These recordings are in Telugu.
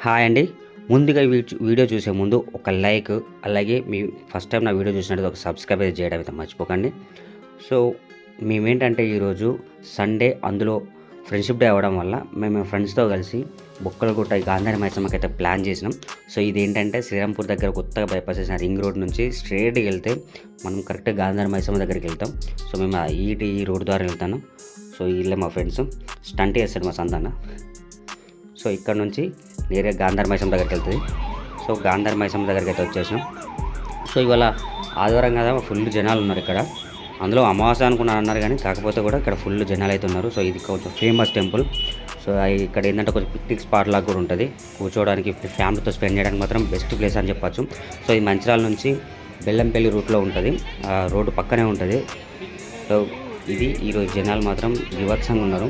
హాయ్ అండి. ముందుగా వీడియో చూసే ముందు ఒక లైక్, అలాగే మీ ఫస్ట్ టైం నా వీడియో చూసినట్టు ఒక సబ్స్క్రైబ్ అయితే చేయడం అయితే మర్చిపోకండి. సో మేమేంటంటే ఈరోజు సండే, అందులో ఫ్రెండ్షిప్ డే అవ్వడం వల్ల మేము ఫ్రెండ్స్తో కలిసి బొక్కలగుట్ట గాంధారి మైసమ్మకి అయితే ప్లాన్ చేసినాం. సో ఇదేంటంటే శ్రీరాంపూర్ దగ్గర కొత్తగా బైపాస్ చేసిన రింగ్ రోడ్ నుంచి స్ట్రేట్గా వెళ్తే మనం కరెక్ట్గా గాంధారి మైసమ్మ దగ్గరికి వెళ్తాం. సో మేము ఈ రోడ్ ద్వారా వెళ్తాను. సో వీళ్ళే మా ఫ్రెండ్స్, స్టంట్ చేస్తాడు మా సందన్న. సో ఇక్కడ నుంచి నేరుగా గాంధారి మైసమ్మ దగ్గరికి వెళ్తుంది. సో గాంధారి మైసమ్మ దగ్గరికి అయితే వచ్చేసాం. సో ఇవాళ ఆదివారం కదా, ఫుల్ జనాలు ఉన్నారు ఇక్కడ. అందులో అమావాస్య అనుకున్నాను అన్నారు, కానీ కాకపోతే కూడా ఇక్కడ ఫుల్ జనాలు అయితే ఉన్నారు. సో ఇది కొంచెం ఫేమస్ టెంపుల్. సో ఇక్కడ ఏంటంటే కొంచెం పిక్నిక్ స్పాట్ లాగా కూడా ఉంటుంది. కూర్చోవడానికి, ఫ్యామిలీతో స్పెండ్ చేయడానికి మాత్రం బెస్ట్ ప్లేస్ అని చెప్పచ్చు. సో ఇది మంచిర్యాల నుంచి బెల్లంపల్లి రూట్లో ఉంటుంది, రోడ్డు పక్కనే ఉంటుంది. సో ఇది ఈరోజు జనాలు మాత్రం వివత్సంగా ఉన్నారు.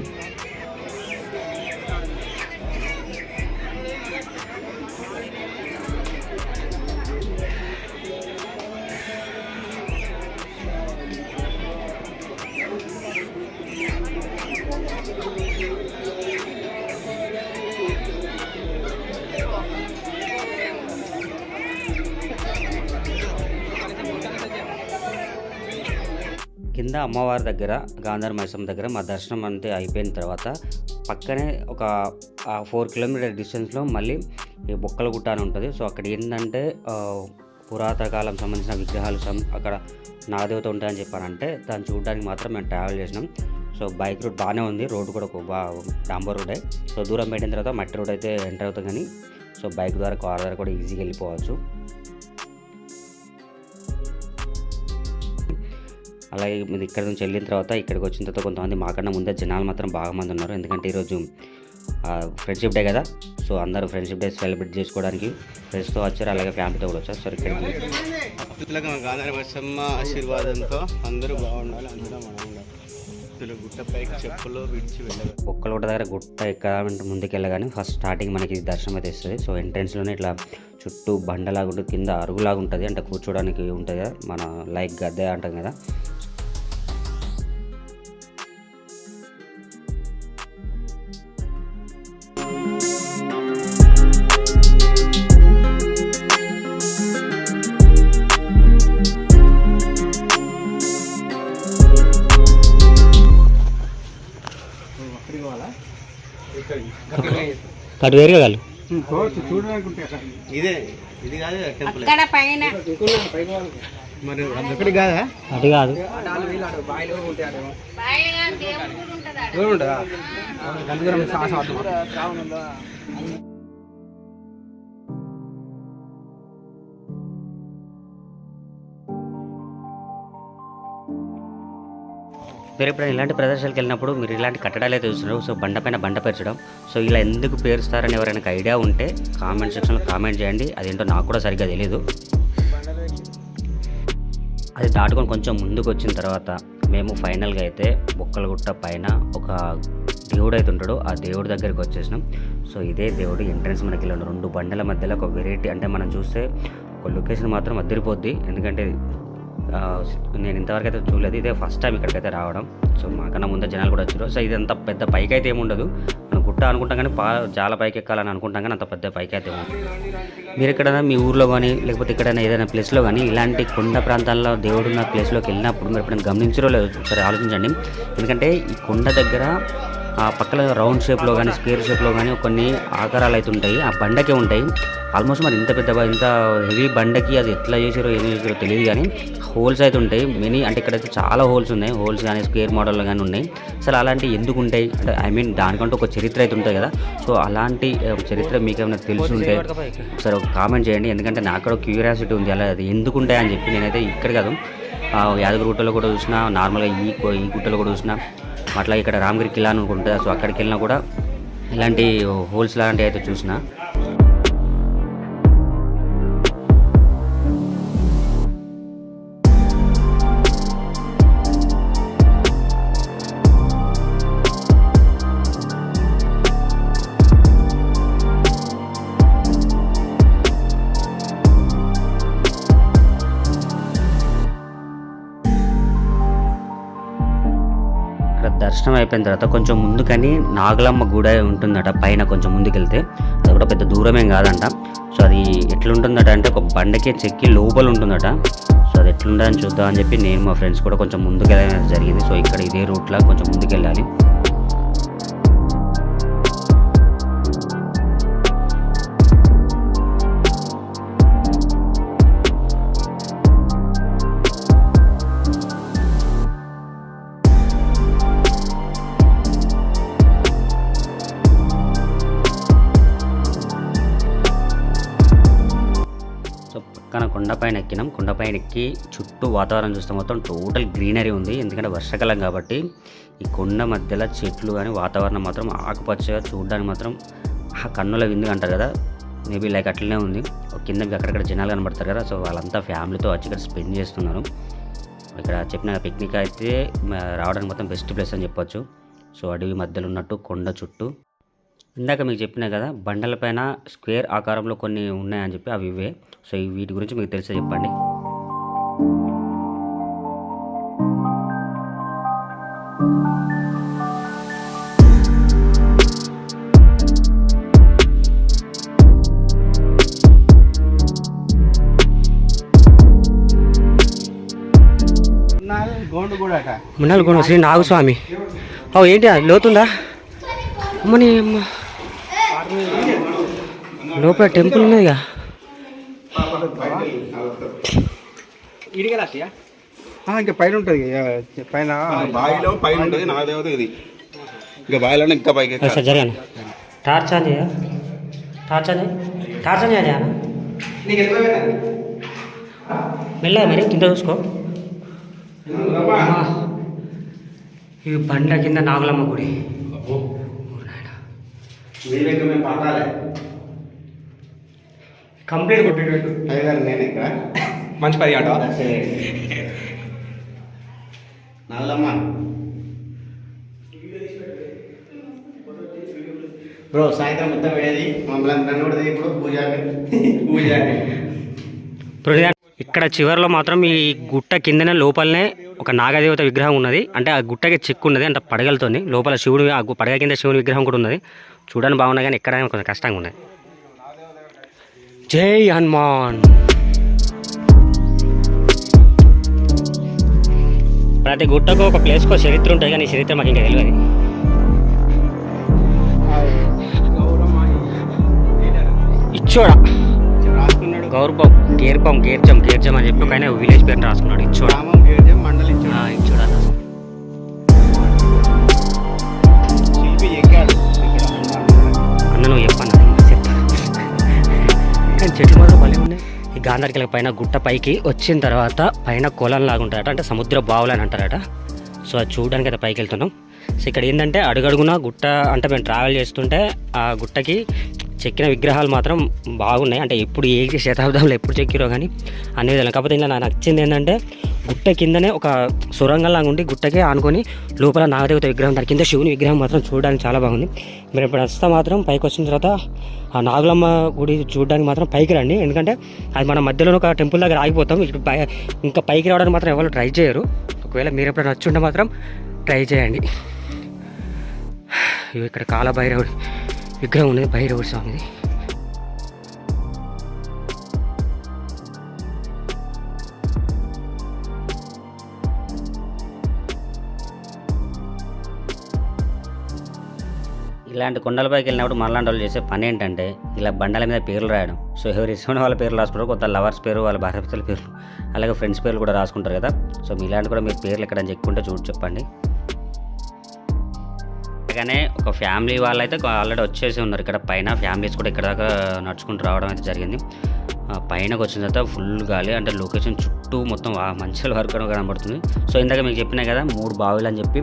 కింద అమ్మవారి దగ్గర, గాంధారి మైసమ్మ దగ్గర మా దర్శనం అంతే అయిపోయిన తర్వాత పక్కనే ఒక 4 కిలోమీటర్ డిస్టెన్స్లో మళ్ళీ ఈ బొక్కలగుట్ట అని ఉంటుంది. సో అక్కడ ఏంటంటే పురాతన కాలం సంబంధించిన విగ్రహాలు అక్కడ నాగదేవత ఉంటాయని చెప్పానంటే దాన్ని చూడడానికి మాత్రం మేము ట్రావెల్ చేసినాం. సో బైక్ రూట్ బాగానే ఉంది, రోడ్డు కూడా ఒక డాంబర్ రోడే. సో దూరం పెట్టిన తర్వాత మట్టి రోడ్ అయితే ఎంటర్ అవుతుంది, కానీ సో బైక్ ద్వారా, కార్ ద్వారా కూడా ఈజీగా వెళ్ళిపోవచ్చు. అలాగే మీరు ఇక్కడ నుంచి వెళ్ళిన తర్వాత ఇక్కడికి వచ్చిన తర్వాత కొంతమంది మాకన్నా ముందే జనాలు మాత్రం బాగా మంది ఉన్నారు. ఎందుకంటే ఈరోజు ఫ్రెండ్షిప్ డే కదా. సో అందరూ ఫ్రెండ్షిప్ డే సెలబ్రేట్ చేసుకోవడానికి ఫ్రెండ్స్తో వచ్చారు, అలాగే ఫ్యామిలీతో కూడా వచ్చారు. సో ఇక్కడ గాంధారి మైసమ్మ ఆశీర్వాదంతో అందరూ బాగుండాలి, అందులో మనం ఉండాలి. గుట్టపైకి చెప్పులు విడిచి వెళ్ళాలి. బొక్కలగుట్ట దగ్గర గుట్ట ఎక్కాలంటే ముందుకు వెళ్ళగానే ఫస్ట్ స్టార్టింగ్ మనకి దర్శనం అయితే ఇస్తుంది. సో ఎంట్రెన్స్లోనే ఇట్లా చుట్టూ బండలాగా ఉంటుంది, కింద అరుగులాగా ఉంటుంది, అంటే కూర్చోడానికి ఉంటుంది కదా, మన లైక్ గద్దె అంటాం కదా. కటు వేరుగా కాదు, ఇదే ఇది కాదు టెంపుల్ మరి అక్కడి కాదా, అటు కాదు. మీరు ఎప్పుడైనా ఇలాంటి ప్రదర్శనలకు వెళ్ళినప్పుడు మీరు ఇలాంటి కట్టడాలు అయితే చూస్తున్నారు. సో బండపైన బండ పేర్చడం, సో ఇలా ఎందుకు పేరుస్తారని ఎవరైనా ఐడియా ఉంటే కామెంట్ సెక్షన్లో కామెంట్ చేయండి. అదేంటో నాకు కూడా సరిగ్గా తెలియదు. అది దాటుకొని కొంచెం ముందుకు వచ్చిన తర్వాత మేము ఫైనల్గా అయితే బొక్కలగుట్ట పైన ఒక దేవుడు అయితే ఉంటాడు, ఆ దేవుడి దగ్గరికి వచ్చేసినాం. సో ఇదే దేవుడు ఎంట్రన్స్. మనకి ఇలా 2 బండల మధ్యలో ఒక వెరైటీ, అంటే మనం చూస్తే ఒక లొకేషన్ మాత్రం అదిరిపోద్ది. ఎందుకంటే నేను ఇంతవరకు అయితే చూడలేదు, ఇదే ఫస్ట్ టైం ఇక్కడికైతే రావడం. సో మాకన్నా ముందే జనాలు కూడా వచ్చారు. సో ఇది అంత పెద్ద పైకి అయితే ఏముండదు, మనం గుట్ట అనుకుంటాం కానీ చాలా పైకి ఎక్కాలని అనుకుంటాం, కానీ అంత పెద్ద పైకి అయితే ఉండదు. మీరు ఎక్కడైనా మీ ఊర్లో కానీ లేకపోతే ఎక్కడైనా ఏదైనా ప్లేస్లో కానీ ఇలాంటి కొండ ప్రాంతాల్లో దేవుడు ఉన్న ప్లేస్లోకి వెళ్ళినప్పుడు మీరు ఎప్పుడైనా గమనించరో లేదు ఒకసారి ఆలోచించండి. ఎందుకంటే ఈ కొండ దగ్గర ఆ పక్కన రౌండ్ షేప్లో కానీ స్క్వేర్ షేప్లో కానీ కొన్ని ఆకారాలు అయితే ఉంటాయి, ఆ బండకే ఉంటాయి. ఆల్మోస్ట్ మరి ఇంత హెవీ బండకి అది ఎట్లా చేసారో ఏం చేసారో తెలియదు, కానీ హోల్స్ అయితే ఉంటాయి మెనీ. అంటే ఇక్కడైతే చాలా హోల్స్ ఉన్నాయి, హోల్స్ కానీ స్క్వేర్ మోడల్లో కానీ ఉన్నాయి. అసలు అలాంటివి ఎందుకు ఉంటాయి అంటే దానికంటూ ఒక చరిత్ర అయితే ఉంటుంది కదా. సో అలాంటి చరిత్ర మీకు ఏమైనా తెలిసి ఉంటే ఒకసారి ఒక కామెంట్ చేయండి. ఎందుకంటే నాకు కూడా క్యూరియాసిటీ ఉంది, అలా అది ఎందుకు ఉంటాయని చెప్పి. నేనైతే ఇక్కడ కాదు, యాదగిరి గుట్టలో కూడా చూసిన, నార్మల్గా ఈ గుట్టలో కూడా చూసిన, అట్లా ఇక్కడ రామగిరి కిలా అని ఉంటుంది. సో అక్కడికి వెళ్ళినా కూడా ఇలాంటి హోల్స్ లాంటివి అయితే చూసిన. దర్శనం అయిపోయిన తర్వాత కొంచెం ముందుకని నాగలమ్మ గుడి ఉంటుందట పైన కొంచెం ముందుకెళ్తే, అది కూడా పెద్ద దూరమేం కాదంట. సో అది ఎట్లుంటుందట అంటే ఒక బండకే చెక్కి లోపల ఉంటుందట. సో అది ఎట్లుంటుందని చూద్దామని చెప్పి నేను మా ఫ్రెండ్స్ కూడా కొంచెం ముందుకెళ్ళడం జరిగింది. సో ఇక్కడ ఇదే రూట్లో కొంచెం ముందుకెళ్ళాలి. పక్కన కొండపైన ఎక్కినాం. కొండపైన ఎక్కి చుట్టూ వాతావరణం చూస్తే మొత్తం టోటల్ గ్రీనరీ ఉంది. ఎందుకంటే వర్షాకాలం కాబట్టి ఈ కొండ మధ్యలో చెట్లు కానీ వాతావరణం మాత్రం ఆకుపచ్చగా చూడడానికి మాత్రం కన్నుల విందుగా అంటారు కదా, మేబీ లైక్ అట్లనే ఉంది. కింద అక్కడక్కడ జనాలు కనబడతారు కదా, సో వాళ్ళంతా ఫ్యామిలీతో వచ్చి ఇక్కడ స్పెండ్ చేస్తున్నారు. ఇక్కడ చెప్పిన పిక్నిక్ అయితే రావడానికి మొత్తం బెస్ట్ ప్లేస్ అని చెప్పొచ్చు. సో అడవి మధ్యలో ఉన్నట్టు కొండ చుట్టూ ఇందాక మీకు చెప్పినా కదా బండలపైన స్క్వేర్ ఆకారంలో కొన్ని ఉన్నాయని చెప్పి అవి ఇవే. సో వీటి గురించి మీకు తెలిసే చెప్పండి. మున్నాలు గోండు శ్రీ నాగస్వామి. ఏంటి లోతుందా అమ్మని లోపల టెంపుల్ ఉన్నదిగా. ఇంకా పైన ఉంటుంది, పైన బావిలో పైన ఉంటుంది నాగదేవత ఇది. ఇంకా బావిలో ఇంకా పైకి జరగాను టార్చ్ ఆన్ చేయ టార్చ్ ఆన్ టార్చ్ ఆన్ చేయ మెల్లగా మరి కింద చూసుకో. ఇవి బండ్ల కింద నాగులమ్మ గుడి. కంప్లీట్ కొట్టేటట్టు నేను ఇక్కడ మంచి పది ఆట నల్లమ్మ బ్రో. సాయంత్రం మొత్తం వెళ్ళేది మమ్మల్ని నన్ను కూడా ఇప్పుడు పూజ ఇక్కడ చివరిలో మాత్రం ఈ గుట్ట కిందనే లోపలనే ఒక నాగదేవత విగ్రహం ఉన్నది. అంటే ఆ గుట్టకి చెక్కు ఉన్నది అంటే పడగలతోని. లోపల శివుడు ఆ పడగ కింద శివుని విగ్రహం కూడా ఉన్నది. చూడడానికి బాగున్నాయి కానీ ఎక్కడైనా కొంచెం కష్టంగా ఉన్నాయి. జై హనుమాన్. ప్రతి గుట్టకు ఒక ప్లేస్కో చరిత్ర ఉంటుంది కానీ ఈ చరిత్ర మాకు ఇంకా తెలియదు. ఇచ్చోడా గౌరవం గేర్పం గేర్జం అని చెప్పి ఒక విలేజ్ పేరు రాసుకున్నాడు. ఇచ్చోడా ఇచ్చోడా అన్న నువ్వు చెప్పన్నా కానీ చెట్లు మాత్రం భలే ఉన్నాయి. ఈ గాంధారికల పైన గుట్ట పైకి వచ్చిన తర్వాత పైన కొలం లాగా ఉంటారట, అంటే సముద్ర బావులు అని అంటారట. సో అది చూడడానికి అయితే పైకి వెళ్తున్నాం. సో ఇక్కడ ఏంటంటే అడుగడుగున గుట్ట అంటే మేము ట్రావెల్ చేస్తుంటే ఆ గుట్టకి చెక్కిన విగ్రహాలు మాత్రం బాగున్నాయి. అంటే ఎప్పుడు ఏ శతాబ్దంలో ఎప్పుడు చెక్కిరో కానీ అన్ని విధాలు. కాకపోతే ఇలా నాకు నచ్చింది ఏంటంటే గుట్ట కిందనే ఒక సొరంగంలాగా ఉండి గుట్టకే ఆనుకొని లోపల నాగదేవత విగ్రహం, దాని కింద శివుని విగ్రహం మాత్రం చూడడానికి చాలా బాగుంది. మీరు ఇప్పుడు వస్తా మాత్రం పైకి వచ్చిన తర్వాత ఆ నాగులమ్మ గుడి చూడడానికి మాత్రం పైకి రండి. ఎందుకంటే అది మన మధ్యలో ఒక టెంపుల్ దగ్గర ఆగిపోతాం. ఇప్పుడు ఇంకా పైకి రావడానికి మాత్రం ఎవరు ట్రై చేయరు. ఒకవేళ మీరు ఎప్పుడైనా వచ్చి ఉంటే మాత్రం ట్రై చేయండి. ఇక్కడ కాలభైరవుడి విగ్రహం ఉన్నది, భైరవుడి స్వామిది. ఇలాంటి కొండలపైకి వెళ్ళినప్పుడు మనలాంటి వాళ్ళు చేసే పని ఏంటంటే ఇలా బండల మీద పేర్లు రాయడం. సో ఎవరు ఇష్టమైన వాళ్ళ పేర్లు రాసుకుంటారు, కొంత లవర్స్ పేరు, వాళ్ళ భార్యభర్తల పేర్లు, అలాగే ఫ్రెండ్స్ పేర్లు కూడా రాసుకుంటారు కదా. సో మీలాంటి కూడా మీరు పేర్లు ఎక్కడని చెప్పుకుంటే చెప్పండి. అలాగనే ఒక ఫ్యామిలీ వాళ్ళైతే ఆల్రెడీ వచ్చేసి ఉన్నారు ఇక్కడ పైన. ఫ్యామిలీస్ కూడా ఇక్కడ దాకా నడుచుకుంటూ రావడం అయితే జరిగింది. పైనకు వచ్చిన తర్వాత ఫుల్ గాలి, అంటే లొకేషన్ చుట్టూ మొత్తం మంచుల వరకు కనబడుతుంది. సో ఇందాక మీకు చెప్పినా కదా 3 బావులు అని చెప్పి.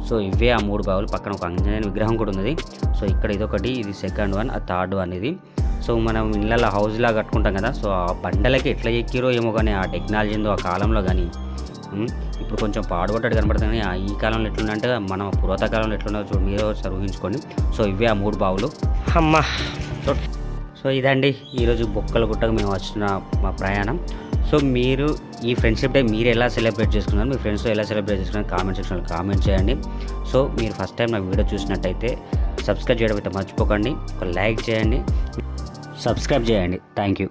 సో ఇవే ఆ 3 బావులు. పక్కన ఒక ఆంజనేయుని విగ్రహం కూడా ఉన్నది. సో ఇక్కడ ఇదొకటి, ఇది సెకండ్ వన్, ఆ థర్డ్ వన్ ఇది. సో మనం ఇళ్ళల్లో హౌస్లా కట్టుకుంటాం కదా, సో ఆ బండలకి ఎట్లా ఎక్కిరో ఏమో కానీ ఆ టెక్నాలజీ ఉందో ఆ కాలంలో కానీ ఇప్పుడు కొంచెం పాడుపడ్డాడు కనబడుతుంది. ఈ కాలంలో ఎట్లుందంటే మన పురాతన కాలంలో ఎట్లున్నా చూడు, మీరు ఒకసారి ఊహించుకోండి. సో ఇవే ఆ 3 బావులు. అమ్మా సో ఇదండి ఈరోజు బొక్కల గుట్టకు మేము వచ్చిన మా ప్రయాణం. సో సో మీరు ఈ ఫ్రెండ్షిప్ డే మీరు ఎలా సెలబ్రేట్ చేసుకున్నారు, మీ ఫ్రెండ్స్తో ఎలా సెలబ్రేట్ చేసుకున్నారు కామెంట్ సెక్షన్లో కామెంట్ చేయండి. సో మీరు ఫస్ట్ టైం నా వీడియో చూసినట్టయితే సబ్స్క్రైబ్ చేయడం అయితే మర్చిపోకండి, ఒక లైక్ చేయండి, సబ్స్క్రైబ్ చేయండి. Thank you.